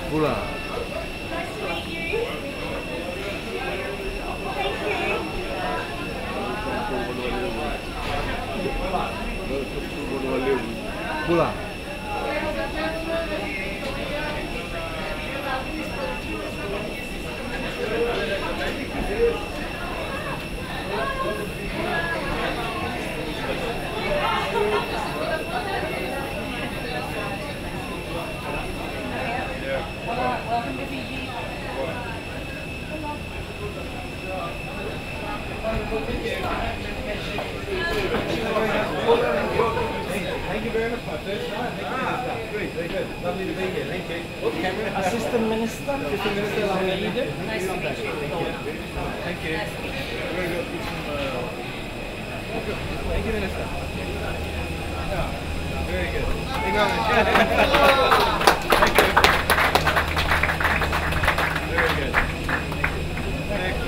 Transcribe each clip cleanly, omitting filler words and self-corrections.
Hola. Hola. Welcome to Fiji. Thank you very much, my first time. Great, very good. Lovely to be here. Thank you. Assistant Minister. Assistant Minister, How are you doing? nice to meet you. Thank you. Very good. Thank you, Minister. Yeah, very good. Thank you. Very good. Thank you.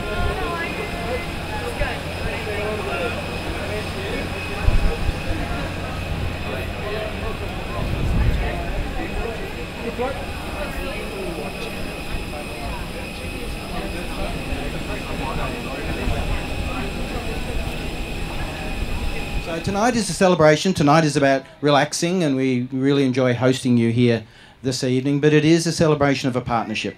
So tonight is a celebration. Tonight is about relaxing, and we really enjoy hosting you here this evening. But it is a celebration of a partnership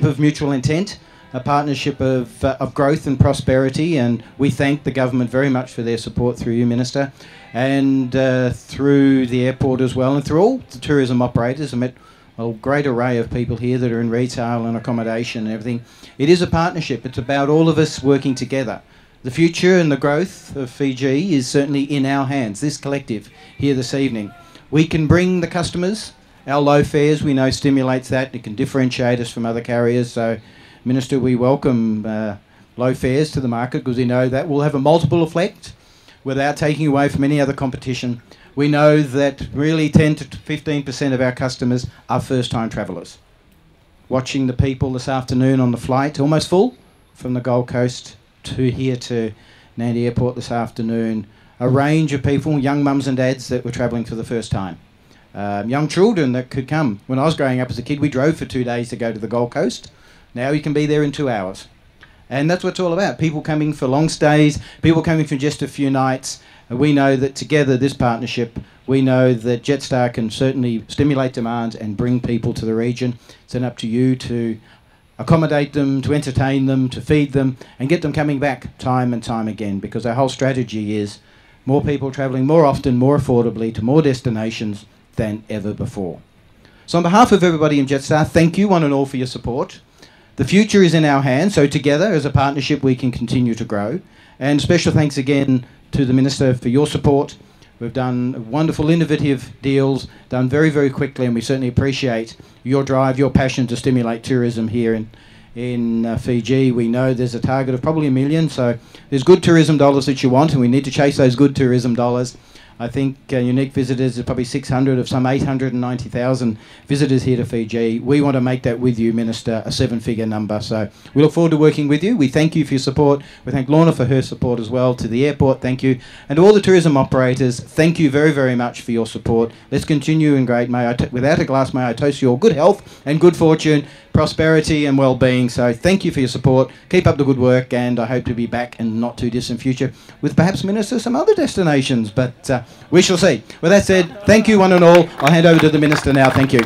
of mutual intent, a partnership of growth and prosperity. And we thank the government very much for their support through you, Minister, and through the airport as well, and through all the tourism operators. I met a great array of people here that are in retail and accommodation and everything. It is a partnership. It's about all of us working together. The future and the growth of Fiji is certainly in our hands, this collective here this evening. We can bring the customers, our low fares we know stimulates that, it can differentiate us from other carriers. So, Minister, we welcome low fares to the market because we know that will have a multiple effect without taking away from any other competition. We know that really 10 to 15% of our customers are first-time travellers. Watching the people this afternoon on the flight, almost full, from the Gold Coast to here to Nandi Airport this afternoon, a range of people, young mums and dads that were travelling for the first time. Young children that could come. When I was growing up as a kid, we drove for 2 days to go to the Gold Coast. Now you can be there in 2 hours. And that's what it's all about. People coming for long stays, people coming for just a few nights. We know that together, this partnership, we know that Jetstar can certainly stimulate demand and bring people to the region. It's then up to you to accommodate them, to entertain them, to feed them, and get them coming back time and time again, because our whole strategy is more people travelling more often, more affordably, to more destinations than ever before. So on behalf of everybody in Jetstar, thank you one and all for your support. The future is in our hands, so together as a partnership we can continue to grow. And special thanks again to the Minister for your support. We've done wonderful, innovative deals, done very, very quickly, and we certainly appreciate your drive, your passion to stimulate tourism here in Fiji. We know there's a target of probably 1 million, so there's good tourism dollars that you want, and we need to chase those good tourism dollars. I think unique visitors are probably 600 of some 890,000 visitors here to Fiji. We want to make that with you, Minister, a 7-figure number. So we look forward to working with you. We thank you for your support. We thank Lorna for her support as well. To the airport, thank you. And to all the tourism operators, thank you very, very much for your support. Let's continue in great. Without a glass, may I toast you all good health and good fortune, prosperity and well-being. So thank you for your support. Keep up the good work, and I hope to be back in the not too distant future with perhaps, Minister, some other destinations, but we shall see. With that said, thank you one and all. I'll hand over to the Minister now. Thank you.